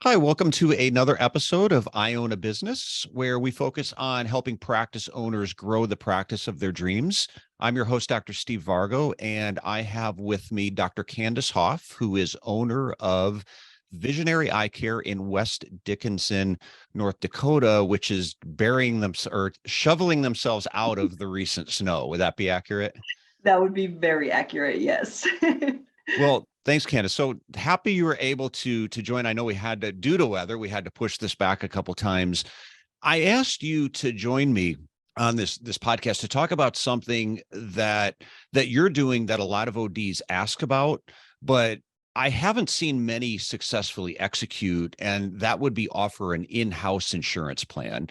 Hi, welcome to another episode of I Own a Business, where we focus on helping practice owners grow the practice of their dreams. I'm your host, Dr. Steve Vargo, and I have with me Dr. Candace Hoff, who is owner of Visionary Eye Care in West Dickinson, North Dakota, which is burying them or shoveling themselves out of the recent snow. Would that be accurate? That would be very accurate, yes. Well, thanks, Candace. So happy you were able to join. I know we had to, due to weather, we had to push this back a couple times. I asked you to join me on this podcast to talk about something that you're doing that a lot of ODs ask about, but I haven't seen many successfully execute, and that would be offer an in-house insurance plan.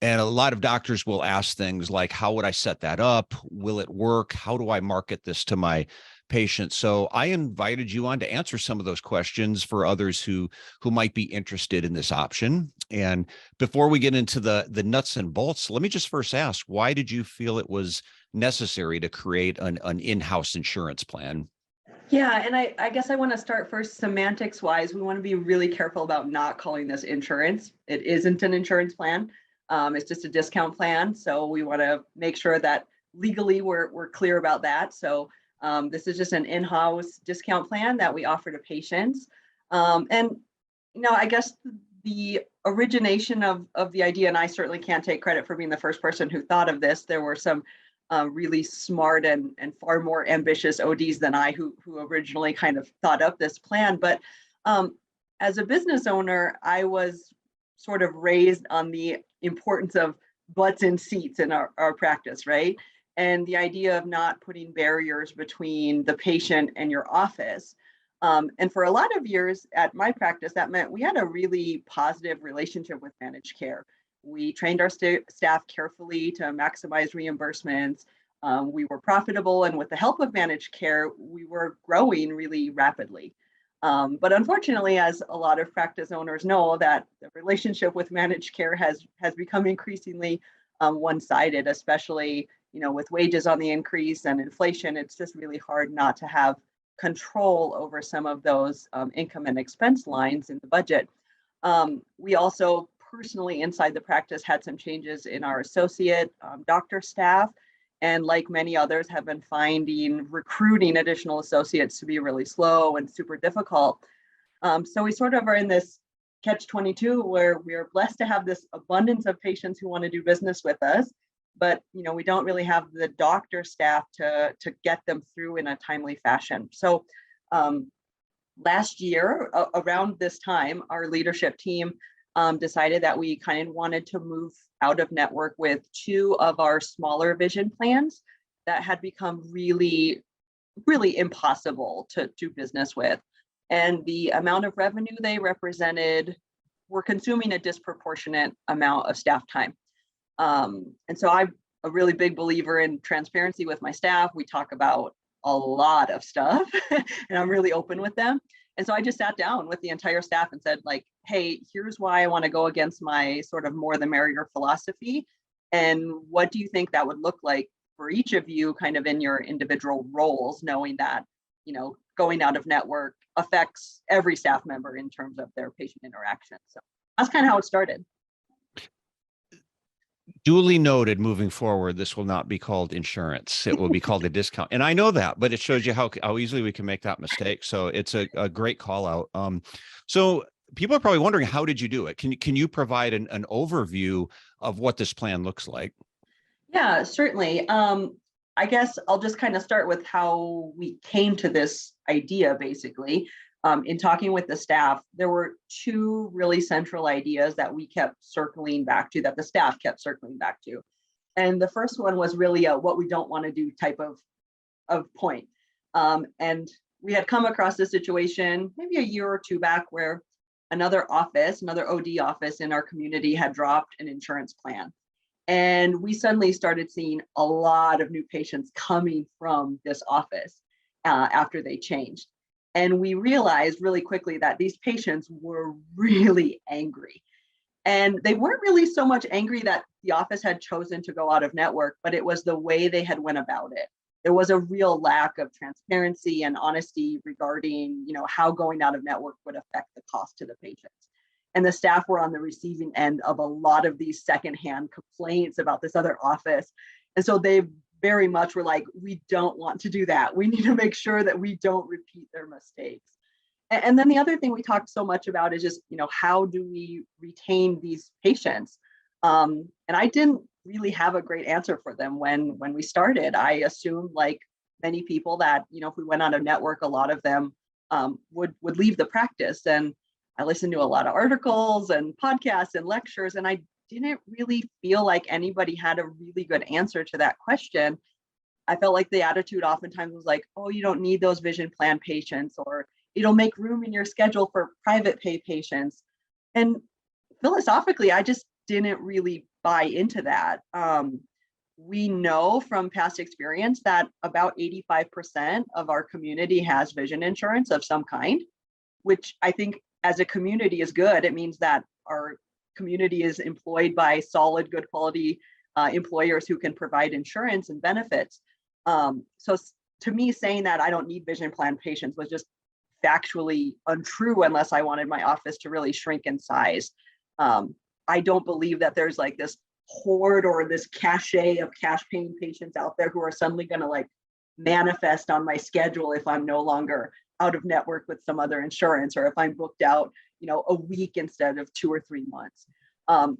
And a lot of doctors will ask things like, how would I set that up? Will it work? How do I market this to my patients? So I invited you on to answer some of those questions for others who might be interested in this option. And before we get into the nuts and bolts, let me just first ask, why did you feel it was necessary to create an in-house insurance plan? Yeah, and I guess I want to start first semantics wise. We want to be really careful about not calling this insurance. It isn't an insurance plan. It's just a discount plan. So we want to make sure that legally we're clear about that. So this is just an in-house discount plan that we offer to patients. And I guess the origination of the idea, and I certainly can't take credit for being the first person who thought of this. There were some really smart and far more ambitious ODs than I who originally kind of thought up this plan. But as a business owner, I was sort of raised on the importance of butts in seats in our practice, right? And the idea of not putting barriers between the patient and your office. And for a lot of years at my practice, that meant we had a really positive relationship with managed care. We trained our staff carefully to maximize reimbursements. We were profitable, and with the help of managed care, we were growing really rapidly. But unfortunately, as a lot of practice owners know, that the relationship with managed care has become increasingly one-sided, especially with wages on the increase and inflation. It's just really hard not to have control over some of those income and expense lines in the budget. We also personally inside the practice had some changes in our associate doctor staff, and like many others have been finding recruiting additional associates to be really slow and super difficult. So we sort of are in this catch-22 where we're blessed to have this abundance of patients who want to do business with us, but we don't really have the doctor staff to get them through in a timely fashion. So last year around this time, our leadership team decided that we kind of wanted to move out of network with two of our smaller vision plans that had become really, really impossible to do business with. And the amount of revenue they represented were consuming a disproportionate amount of staff time. And so I'm a really big believer in transparency with my staff. We talk about a lot of stuff and I'm really open with them. And so I just sat down with the entire staff and said, like, hey, here's why I want to go against my sort of more the merrier philosophy. And what do you think that would look like for each of you kind of in your individual roles, knowing that, going out of network affects every staff member in terms of their patient interaction. So that's kind of how it started. Duly noted, moving forward, this will not be called insurance. It will be called a discount. And I know that, but it shows you how easily we can make that mistake. So it's a great call out. So people are probably wondering, how did you do it? Can you provide an overview of what this plan looks like? Yeah, certainly. I guess I'll just kind of start with how we came to this idea, basically. In talking with the staff, there were two really central ideas that we kept circling back to, that the staff kept circling back to. And the first one was really a what we don't want to do type of point. And we had come across this situation maybe a year or two back where another OD office in our community had dropped an insurance plan. And we suddenly started seeing a lot of new patients coming from this office after they changed. And we realized really quickly that these patients were really angry. And they weren't really so much angry that the office had chosen to go out of network, but it was the way they had went about it. There was a real lack of transparency and honesty regarding, how going out of network would affect the cost to the patients. And the staff were on the receiving end of a lot of these secondhand complaints about this other office. And so they very much were like, we don't want to do that. We need to make sure that we don't repeat their mistakes. And then the other thing we talked so much about is just, how do we retain these patients? And I didn't really have a great answer for them when we started. I assumed, like many people, that, if we went on a network, a lot of them would leave the practice. And I listened to a lot of articles and podcasts and lectures, and I didn't really feel like anybody had a really good answer to that question. I felt like the attitude oftentimes was like, oh, you don't need those vision plan patients, or it'll make room in your schedule for private pay patients. And philosophically, I just didn't really buy into that. We know from past experience that about 85% of our community has vision insurance of some kind, which I think as a community is good. It means that our community is employed by solid, good quality employers who can provide insurance and benefits. So to me, saying that I don't need vision plan patients was just factually untrue, unless I wanted my office to really shrink in size. I don't believe that there's like this horde or this cachet of cash paying patients out there who are suddenly going to like manifest on my schedule if I'm no longer out of network with some other insurance, or if I'm booked out, a week instead of 2 or 3 months.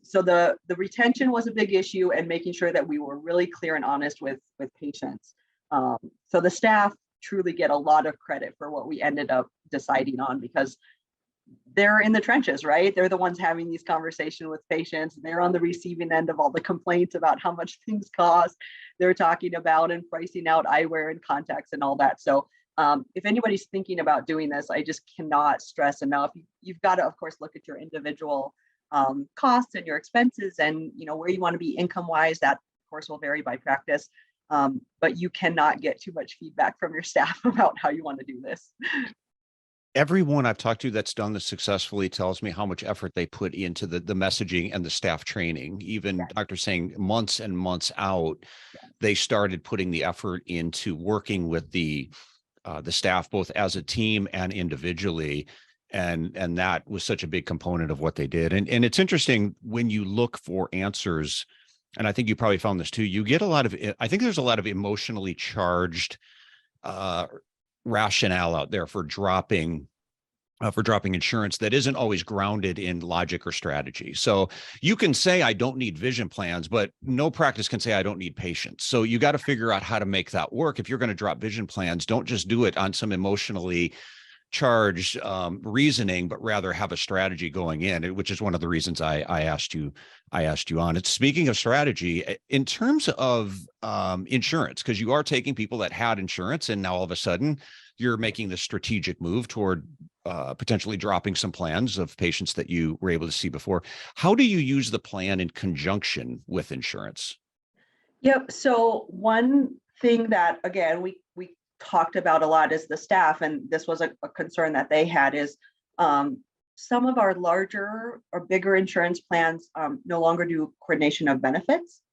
So the retention was a big issue, and making sure that we were really clear and honest with patients. So the staff truly get a lot of credit for what we ended up deciding on, because they're in the trenches, right? They're the ones having these conversations with patients. They're on the receiving end of all the complaints about how much things cost. They're talking about and pricing out eyewear and contacts and all that. So if anybody's thinking about doing this, I just cannot stress enough. You've got to, of course, look at your individual costs and your expenses, and where you want to be income wise. That, of course, will vary by practice. But you cannot get too much feedback from your staff about how you want to do this. Everyone I've talked to that's done this successfully tells me how much effort they put into the messaging and the staff training. Even Dr. saying months and months out, they started putting the effort into working with the staff, both as a team and individually. And that was such a big component of what they did. And it's interesting when you look for answers, and I think you probably found this too, you get a lot of, I think there's a lot of emotionally charged rationale out there for dropping insurance that isn't always grounded in logic or strategy. So you can say, I don't need vision plans, but no practice can say I don't need patients. So you got to figure out how to make that work. If you're going to drop vision plans, don't just do it on some emotionally charged reasoning, but rather have a strategy going in, which is one of the reasons I asked you on it. Speaking of strategy, in terms of insurance, because you are taking people that had insurance and now all of a sudden you're making the strategic move toward potentially dropping some plans of patients that you were able to see before. How do you use the plan in conjunction with insurance? Yep. So one thing that, again, we talked about a lot is the staff, and this was a concern that they had, is some of our larger or bigger insurance plans no longer do coordination of benefits.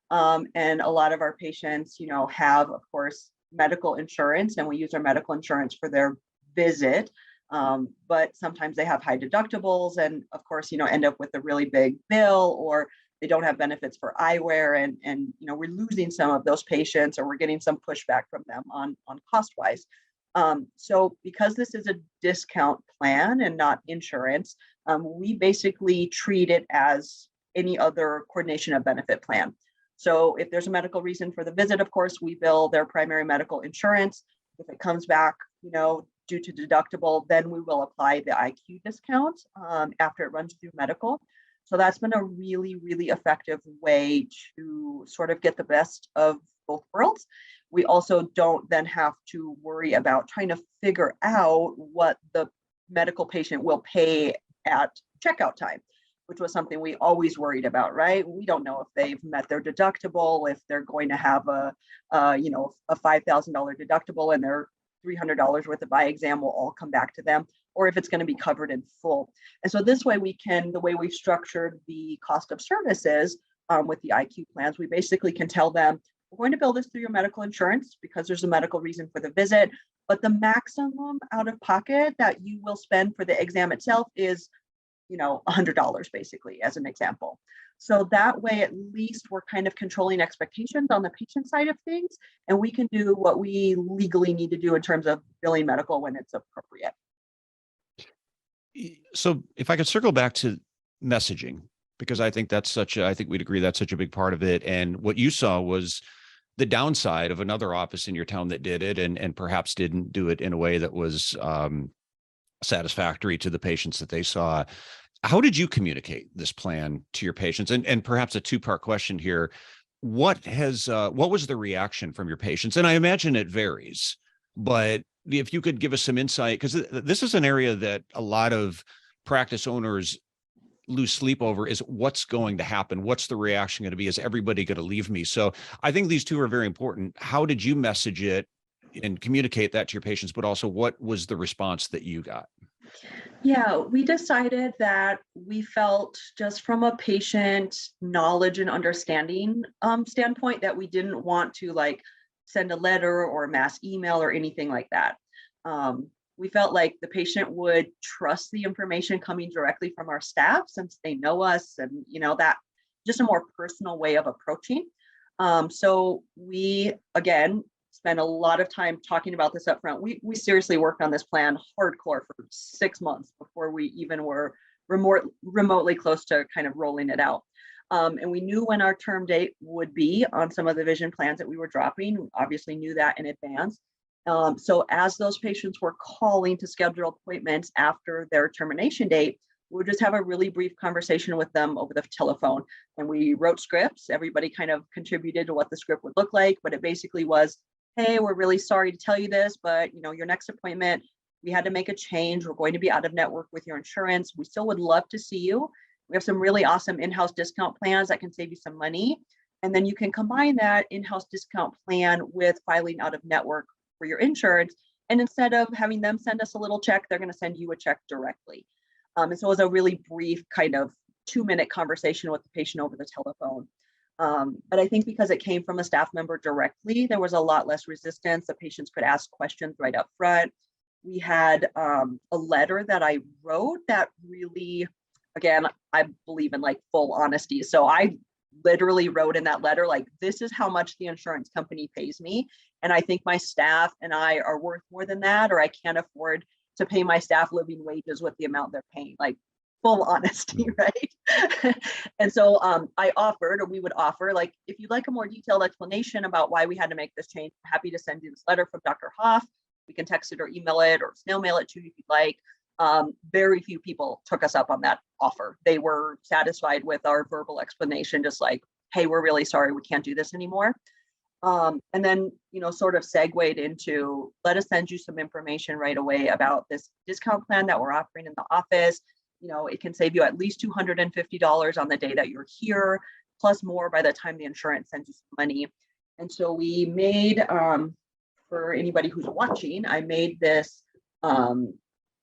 And a lot of our patients, have, of course, medical insurance, and we use our medical insurance for their visit. But sometimes they have high deductibles and, of course, end up with a really big bill, or they don't have benefits for eyewear, and we're losing some of those patients, or we're getting some pushback from them on cost wise. So because this is a discount plan and not insurance, we basically treat it as any other coordination of benefit plan. So if there's a medical reason for the visit, of course, we bill their primary medical insurance. If it comes back, due to deductible, then we will apply the IQ discount after it runs through medical. So that's been a really, really effective way to sort of get the best of both worlds. We also don't then have to worry about trying to figure out what the medical patient will pay at checkout time, which was something we always worried about, right? We don't know if they've met their deductible, if they're going to have a $5,000 deductible and their $300 worth of eye exam will all come back to them, or if it's going to be covered in full. And so this way the way we've structured the cost of services with the IQ plans, we basically can tell them, we're going to bill this through your medical insurance because there's a medical reason for the visit, but the maximum out of pocket that you will spend for the exam itself is $100 basically, as an example. So that way, at least we're kind of controlling expectations on the patient side of things, and we can do what we legally need to do in terms of billing medical when it's appropriate. So if I could circle back to messaging, because I think I think we'd agree that's such a big part of it. And what you saw was the downside of another office in your town that did it and perhaps didn't do it in a way that was satisfactory to the patients that they saw. How did you communicate this plan to your patients? And perhaps a two-part question here. What was the reaction from your patients? And I imagine it varies, but if you could give us some insight, because this is an area that a lot of practice owners lose sleep over, is what's going to happen? What's the reaction going to be? Is everybody going to leave me? So I think these two are very important. How did you message it and communicate that to your patients, but also what was the response that you got? Yeah, we decided that we felt, just from a patient knowledge and understanding standpoint, that we didn't want to like send a letter or a mass email or anything like that. We felt like the patient would trust the information coming directly from our staff, since they know us, and that just a more personal way of approaching. So we, again, spent a lot of time talking about this up front. We seriously worked on this plan hardcore for 6 months before we even were remotely close to kind of rolling it out. And we knew when our term date would be on some of the vision plans that we were dropping. We obviously knew that in advance. So as those patients were calling to schedule appointments after their termination date, we would just have a really brief conversation with them over the telephone. And we wrote scripts. Everybody kind of contributed to what the script would look like, but it basically was, hey, we're really sorry to tell you this, but your next appointment, we had to make a change. We're going to be out of network with your insurance. We still would love to see you. We have some really awesome in-house discount plans that can save you some money. And then you can combine that in-house discount plan with filing out of network for your insurance. And instead of having them send us a little check, they're going to send you a check directly. And so it was a really brief kind of 2-minute conversation with the patient over the telephone. But I think because it came from a staff member directly, there was a lot less resistance. The patients could ask questions right up front. We had a letter that I wrote that really, again, I believe in like full honesty. So I literally wrote in that letter, like, this is how much the insurance company pays me. And I think my staff and I are worth more than that, or I can't afford to pay my staff living wages with the amount they're paying, like full honesty, right? And so I offered, or we would offer, like, if you'd like a more detailed explanation about why we had to make this change, I'm happy to send you this letter from Dr. Hoff. We can text it or email it or snail mail it to you if you'd like. Very few people took us up on that offer. They were satisfied with our verbal explanation, just like, hey, we're really sorry, we can't do this anymore. And then, sort of segued into, let us send you some information right away about this discount plan that we're offering in the office. It can save you at least $250 on the day that you're here, plus more by the time the insurance sends you some money. And so we made, for anybody who's watching, I made this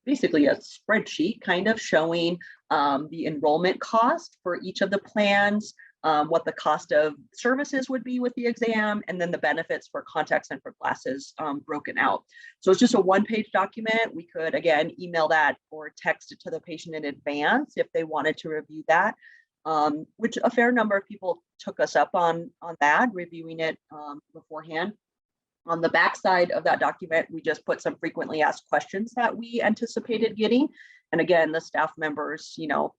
basically a spreadsheet kind of showing the enrollment cost for each of the plans, what the cost of services would be with the exam, and then the benefits for contacts and for glasses broken out. So it's just a 1-page document. We could, again, email that or text it to the patient in advance if they wanted to review that, which a fair number of people took us up on that, reviewing it beforehand. On the back side of that document, we just put some frequently asked questions that we anticipated getting. And again, the staff members,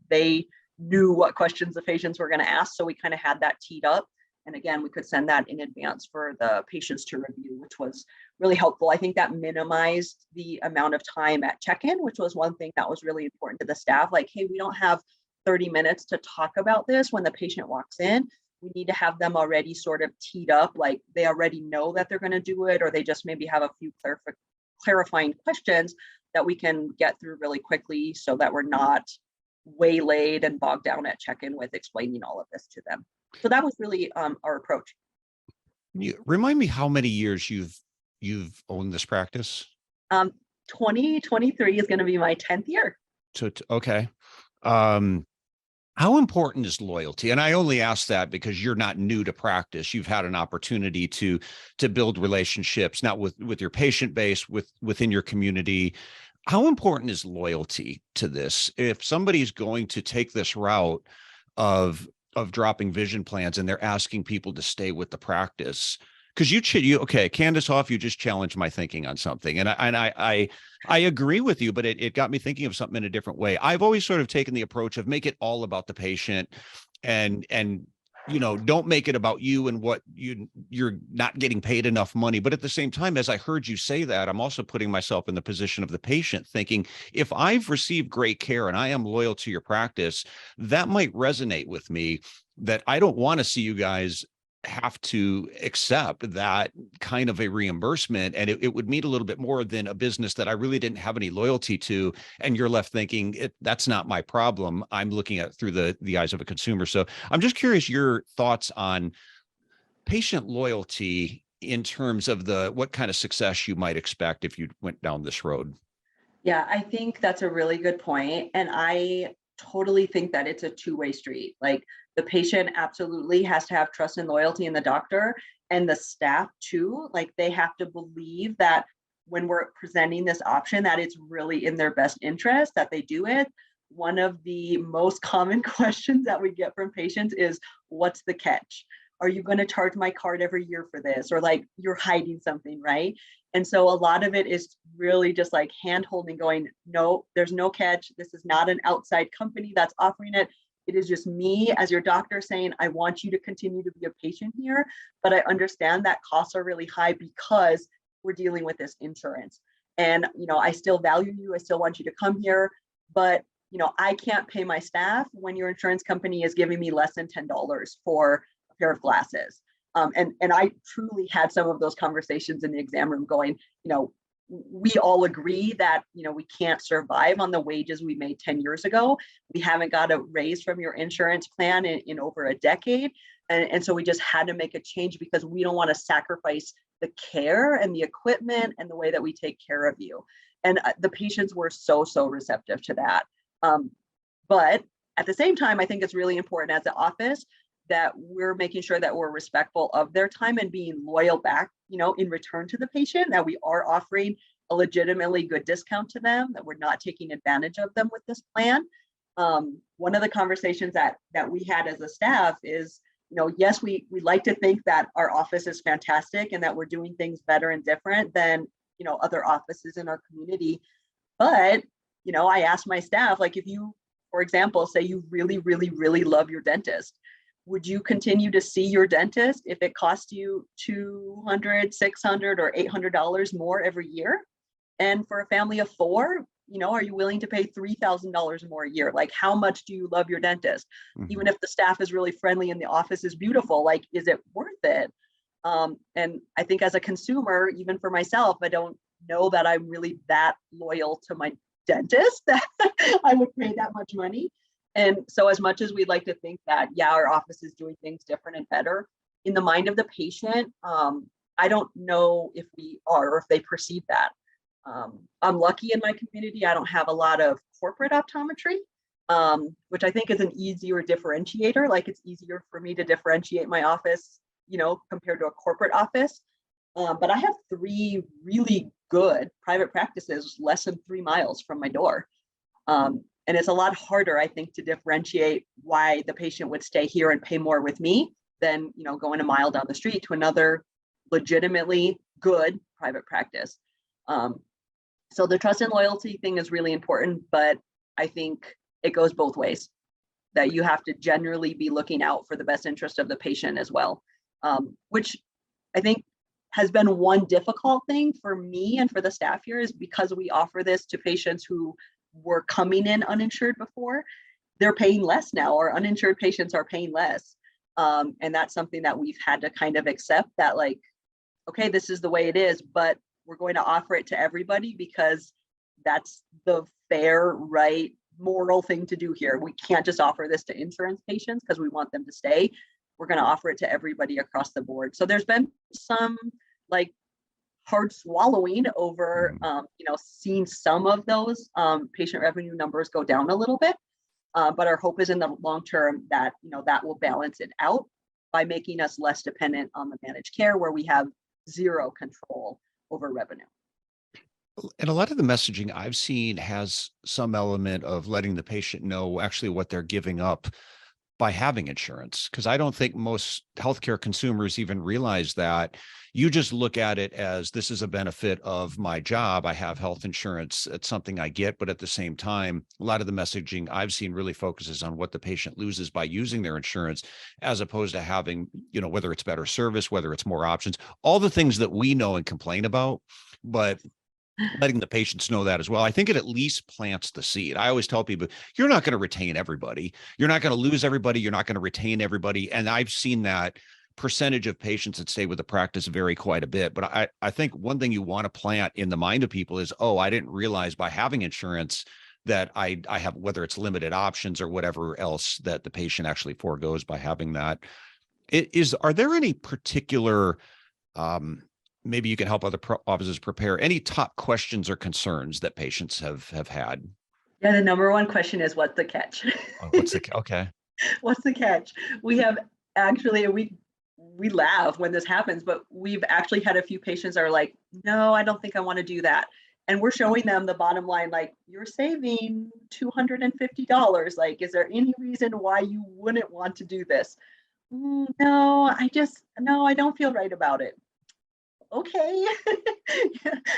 they knew what questions the patients were going to ask. So we kind of had that teed up. And again, we could send that in advance for the patients to review, which was really helpful. I think that minimized the amount of time at check-in, which was one thing that was really important to the staff. Like, hey, we don't have 30 minutes to talk about this when the patient walks in. We need to have them already sort of teed up, like they already know that they're going to do it, or they just maybe have a few clarifying questions that we can get through really quickly so that we're not waylaid and bogged down at check-in with explaining all of this to them. So that was really our approach. You remind me how many years you've owned this practice? 2023 is going to be my 10th year. So, okay. How important is loyalty? And I only ask that because you're not new to practice. You've had an opportunity to build relationships, not with your patient base, within your community. How important is loyalty to this? If somebody's going to take this route of dropping vision plans and they're asking people to stay with the practice, because you okay, Candace Hoff, you just challenged my thinking on something, and I agree with you, but it got me thinking of something in a different way. I've always sort of taken the approach of make it all about the patient, and don't make it about you and what you're not getting paid enough money. But at the same time, as I heard you say that, I'm also putting myself in the position of the patient, thinking if I've received great care and I am loyal to your practice, that might resonate with me, that I don't want to see you guys have to accept that kind of a reimbursement, and it would mean a little bit more than a business that I really didn't have any loyalty to, and you're left thinking that's not my problem. I'm looking at it through the eyes of a consumer. So I'm just curious your thoughts on patient loyalty in terms of what kind of success you might expect if you went down this road. Yeah, I think that's a really good point, and I totally think that it's a two-way street. Like the patient absolutely has to have trust and loyalty in the doctor, and the staff too. Like they have to believe that when we're presenting this option, that it's really in their best interest that they do it. One of the most common questions that we get from patients is, "What's the catch? Are you going to charge my card every year for this?" Or like you're hiding something, right? And so a lot of it is really just like hand holding, going, no, there's no catch. This is not an outside company that's offering it. It is just me as your doctor saying, I want you to continue to be a patient here, but I understand that costs are really high because we're dealing with this insurance. And, I still value you. I still want you to come here, but, I can't pay my staff when your insurance company is giving me less than $10 for a pair of glasses. And I truly had some of those conversations in the exam room going, we all agree that, we can't survive on the wages we made 10 years ago. We haven't got a raise from your insurance plan in over a decade. And so we just had to make a change because we don't want to sacrifice the care and the equipment and the way that we take care of you. And the patients were so receptive to that. But at the same time, I think it's really important as the office that we're making sure that we're respectful of their time and being loyal back, in return to the patient, that we are offering a legitimately good discount to them, that we're not taking advantage of them with this plan. One of the conversations that we had as a staff is, yes, we like to think that our office is fantastic and that we're doing things better and different than, other offices in our community. But, I asked my staff, like, if you, for example, say you really love your dentist, would you continue to see your dentist if it cost you $200, $600, or $800 more every year? And for a family of four, are you willing to pay $3,000 more a year? Like, how much do you love your dentist? Mhm. Even if the staff is really friendly and the office is beautiful, like, is it worth it? And I think as a consumer, even for myself, I don't know that I'm really that loyal to my dentist that I would pay that much money. And so as much as we'd like to think that, yeah, our office is doing things different and better, in the mind of the patient, I don't know if we are or if they perceive that. I'm lucky in my community. I don't have a lot of corporate optometry, which I think is an easier differentiator. Like it's easier for me to differentiate my office, compared to a corporate office. But I have three really good private practices less than 3 miles from my door. And it's a lot harder, I think, to differentiate why the patient would stay here and pay more with me than, going a mile down the street to another legitimately good private practice. So the trust and loyalty thing is really important, but I think it goes both ways, that you have to generally be looking out for the best interest of the patient as well, which I think has been one difficult thing for me and for the staff here, is because we offer this to patients who were coming in uninsured before, they're paying less now, or uninsured patients are paying less. And that's something that we've had to kind of accept, that like, okay, this is the way it is, but we're going to offer it to everybody because that's the fair, right, moral thing to do here. We can't just offer this to insurance patients because we want them to stay. We're going to offer it to everybody across the board. So there's been some like hard swallowing over, seeing some of those patient revenue numbers go down a little bit. But our hope is in the long term that, that will balance it out by making us less dependent on the managed care, where we have zero control over revenue. And a lot of the messaging I've seen has some element of letting the patient know actually what they're giving up by having insurance. Because I don't think most healthcare consumers even realize that. You just look at it as this is a benefit of my job. I have health insurance. It's something I get. But at the same time, a lot of the messaging I've seen really focuses on what the patient loses by using their insurance, as opposed to having, whether it's better service, whether it's more options, all the things that we know and complain about. But letting the patients know that as well. I think it at least plants the seed. I always tell people, you're not going to retain everybody. You're not going to lose everybody. You're not going to retain everybody. And I've seen that percentage of patients that stay with the practice vary quite a bit. But I think one thing you want to plant in the mind of people is, oh, I didn't realize by having insurance that I have, whether it's limited options or whatever else that the patient actually foregoes by having that. Are there any particular um, maybe you can help other offices prepare any top questions or concerns that patients have had? Yeah, the number one question is what's the catch? Oh, what's the okay? What's the catch? We have actually we laugh when this happens, but we've actually had a few patients are like, no, I don't think I want to do that. And we're showing them the bottom line, like, you're saving $250. Like, is there any reason why you wouldn't want to do this? No, no, I don't feel right about it. Okay.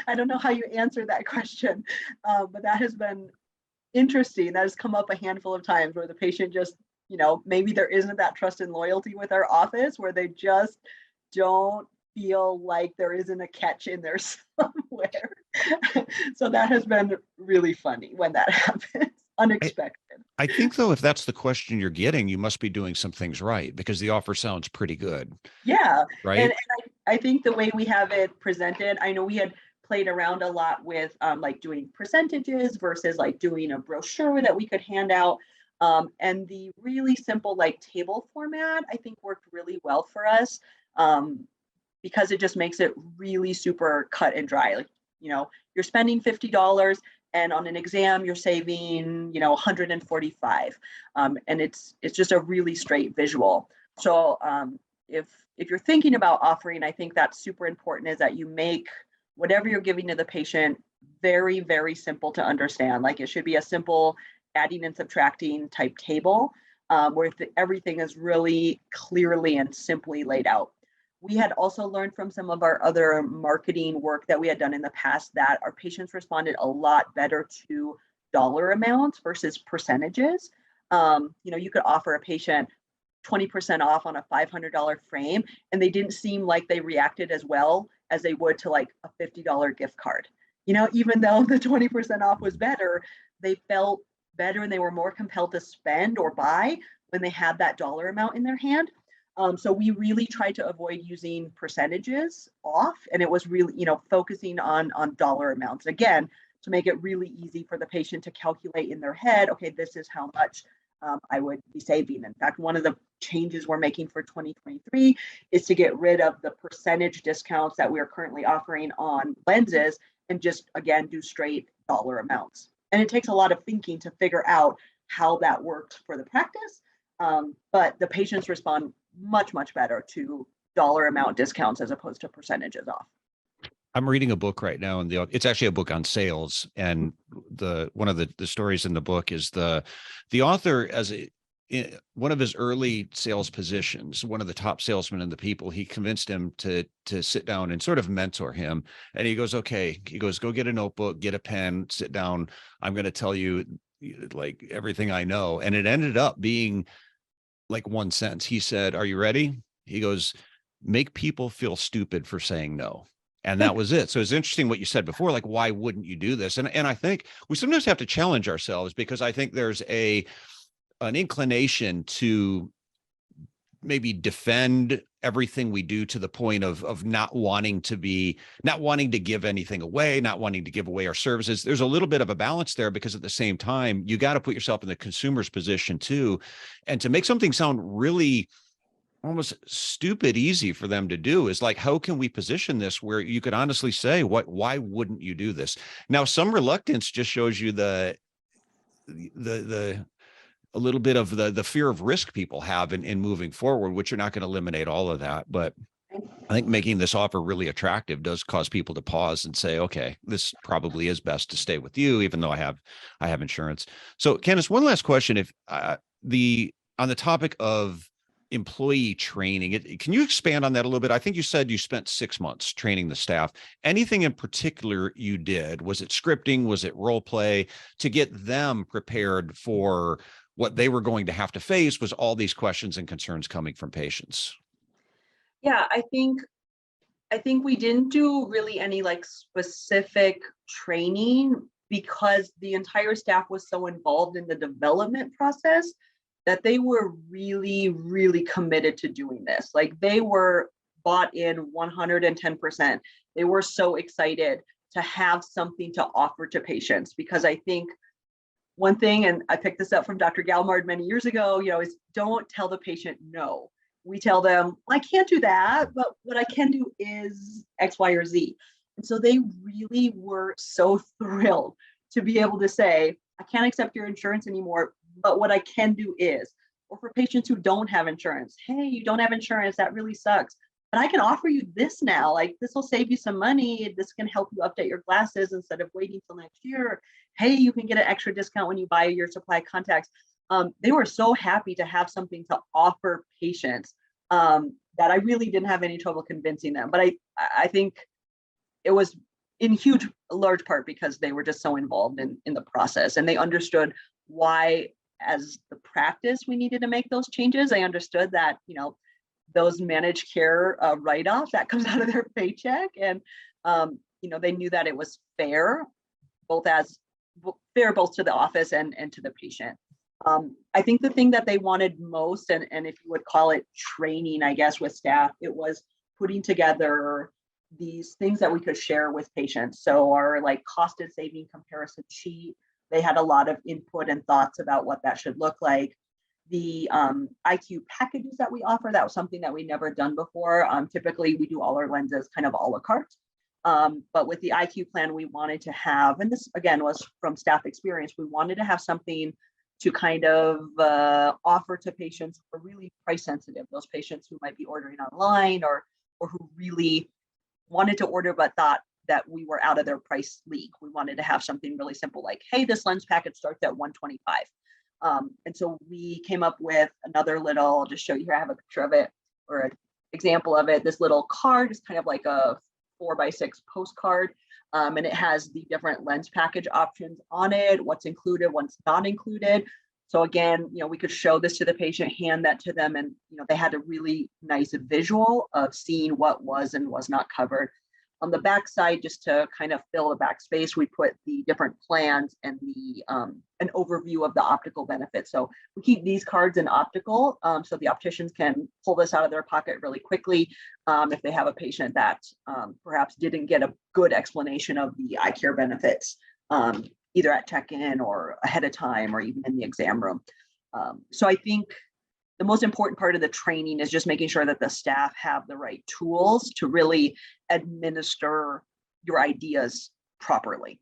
I don't know how you answer that question, but that has been interesting. That has come up a handful of times where the patient just, maybe there isn't that trust and loyalty with our office, where they just don't feel like there isn't a catch in there somewhere. So that has been really funny when that happens, unexpected. I think though, if that's the question you're getting, you must be doing some things right, because the offer sounds pretty good, Yeah. right? And I think the way we have it presented, I know we had played around a lot with like doing percentages versus like doing a brochure that we could hand out. And the really simple like table format, I think worked really well for us, because it just makes it really super cut and dry. Like, you're spending $50 and on an exam you're saving, 145. And it's just a really straight visual. So if you're thinking about offering, I think that's super important, is that you make whatever you're giving to the patient very, very simple to understand. Like, it should be a simple adding and subtracting type table, where everything is really clearly and simply laid out. We had also learned from some of our other marketing work that we had done in the past that our patients responded a lot better to dollar amounts versus percentages. You could offer a patient 20% off on a $500 frame, and they didn't seem like they reacted as well as they would to like a $50 gift card. Even though the 20% off was better, they felt better and they were more compelled to spend or buy when they had that dollar amount in their hand. So we really tried to avoid using percentages off, and it was really, focusing on dollar amounts. Again, to make it really easy for the patient to calculate in their head, okay, this is how much I would be saving. In fact, one of the changes we're making for 2023 is to get rid of the percentage discounts that we are currently offering on lenses and just, again, do straight dollar amounts. And it takes a lot of thinking to figure out how that works for the practice. But the patients respond much, much better to dollar amount discounts as opposed to percentages off. I'm reading a book right now, and it's actually a book on sales. And one of the stories in the book is the author, one of his early sales positions, one of the top salesmen in the people, he convinced him to sit down and sort of mentor him. And he goes, okay, go get a notebook, get a pen, sit down. I'm going to tell you like everything I know. And it ended up being like one sentence. He said, are you ready? He goes, make people feel stupid for saying no. And that was it. So it's interesting what you said before, like, why wouldn't you do this? And I think we sometimes have to challenge ourselves, because I think there's an inclination to maybe defend everything we do to the point of not wanting to give anything away, not wanting to give away our services. There's a little bit of a balance there, because at the same time, you got to put yourself in the consumer's position too. And to make something sound really almost stupid easy for them to do is like, how can we position this where you could honestly say, why wouldn't you do this? Now, some reluctance just shows you a little bit of the fear of risk people have in moving forward, which you're not going to eliminate all of that. But I think making this offer really attractive does cause people to pause and say, okay, this probably is best to stay with you, even though I have insurance. So Candace, one last question. If the on the topic of employee training, can you expand on that a little bit? I think you said you spent 6 months training the staff. Anything in particular you did? Was it scripting? Was it role play to get them prepared for what they were going to have to face? Was all these questions and concerns coming from patients? Yeah, I think we didn't do really any like specific training because the entire staff was so involved in the development process that they were really, really committed to doing this. Like they were bought in 110%. They were so excited to have something to offer to patients because I think one thing, and I picked this up from Dr. Galmard many years ago, is don't tell the patient no. We tell them, I can't do that, but what I can do is X, Y, or Z. And so they really were so thrilled to be able to say, I can't accept your insurance anymore, but what I can do is, or for patients who don't have insurance, hey, you don't have insurance, that really sucks. But I can offer you this now. Like this will save you some money. This can help you update your glasses instead of waiting till next year. Hey, you can get an extra discount when you buy your supply contacts. They were so happy to have something to offer patients that I really didn't have any trouble convincing them. But I think it was in huge, large part because they were just so involved in the process and they understood why, as the practice, we needed to make those changes. They understood that, those managed care write-offs that comes out of their paycheck, and they knew that it was fair, both to the office and to the patient. I think the thing that they wanted most, and if you would call it training, I guess, with staff, it was putting together these things that we could share with patients. So our like cost and saving comparison sheet, they had a lot of input and thoughts about what that should look like. The IQ packages that we offer, that was something that we never done before. Typically, we do all our lenses kind of a la carte. But with the IQ plan, we wanted to have, and this again was from staff experience, we wanted to have something to kind of offer to patients who are really price sensitive, those patients who might be ordering online or who really wanted to order but thought that we were out of their price league. We wanted to have something really simple like, hey, this lens package starts at $125. And so we came up with another little, I'll just show you here, I have a picture of it or an example of it. This little card is kind of like a 4x6 postcard. And it has the different lens package options on it, what's included, what's not included. So again, we could show this to the patient, hand that to them, and they had a really nice visual of seeing what was and was not covered. On the back side, just to kind of fill the back space, we put the different plans and the an overview of the optical benefits. So we keep these cards in optical, so the opticians can pull this out of their pocket really quickly if they have a patient that perhaps didn't get a good explanation of the eye care benefits, either at check-in or ahead of time or even in the exam room. So I think the most important part of the training is just making sure that the staff have the right tools to really administer your ideas properly.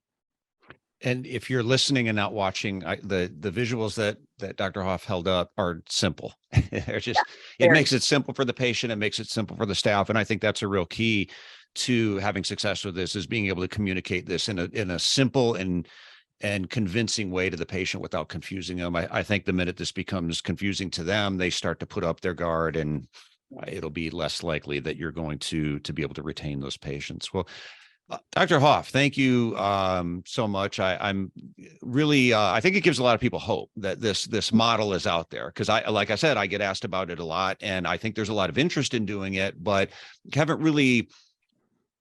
And if you're listening and not watching, the visuals that Dr. Hoff held up are simple. They're just, it makes it simple for the patient. It makes it simple for the staff. And I think that's a real key to having success with this, is being able to communicate this in a simple and convincing way to the patient without confusing them. I think the minute this becomes confusing to them, they start to put up their guard, and it'll be less likely that you're going to be able to retain those patients. Well, Dr. Hoff, thank you so much. I'm really, I think it gives a lot of people hope that this model is out there, because like I said, I get asked about it a lot, and I think there's a lot of interest in doing it, but haven't really,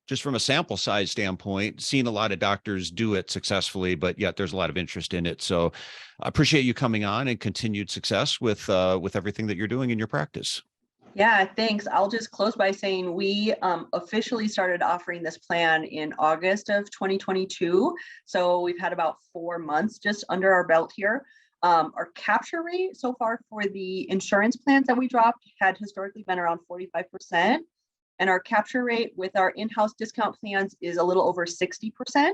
just from a sample size standpoint, seen a lot of doctors do it successfully, but yet there's a lot of interest in it. So I appreciate you coming on, and continued success with everything that you're doing in your practice. Yeah, thanks. I'll just close by saying we officially started offering this plan in August of 2022. So we've had about 4 months just under our belt here. Our capture rate so far for the insurance plans that we dropped had historically been around 45%. And our capture rate with our in-house discount plans is a little over 60%.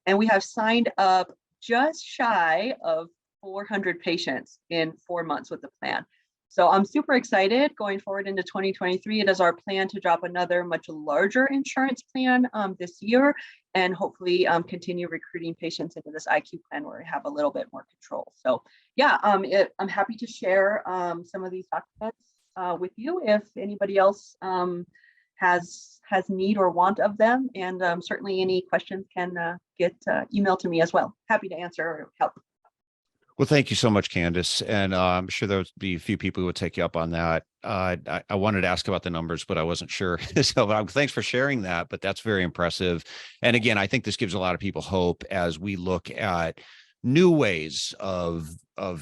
And we have signed up just shy of 400 patients in 4 months with the plan. So I'm super excited going forward into 2023. It is our plan to drop another much larger insurance plan this year, and hopefully continue recruiting patients into this IQ plan where we have a little bit more control. So yeah, I'm happy to share some of these documents with you if anybody else has need or want of them, and certainly any questions can get emailed to me as well. Happy to answer or help. Well, thank you so much, Candace. And I'm sure there'll be a few people who will take you up on that. I wanted to ask about the numbers, but I wasn't sure. So thanks for sharing that. But that's very impressive. And again, I think this gives a lot of people hope as we look at new ways of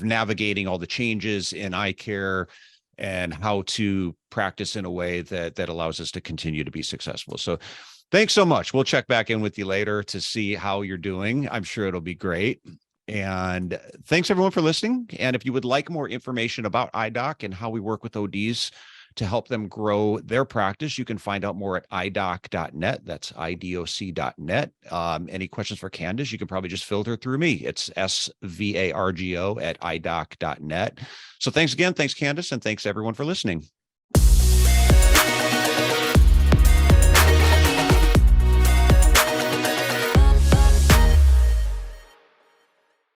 navigating all the changes in eye care and how to practice in a way that allows us to continue to be successful. So thanks so much. We'll check back in with you later to see how you're doing. I'm sure it'll be great. And thanks everyone for listening. And if you would like more information about iDoc and how we work with ODs to help them grow their practice, you can find out more at idoc.net. That's idoc.net. Any questions for Candace, you can probably just filter through me. It's SVARGO at idoc.net. So thanks again. Thanks, Candace. And thanks everyone for listening.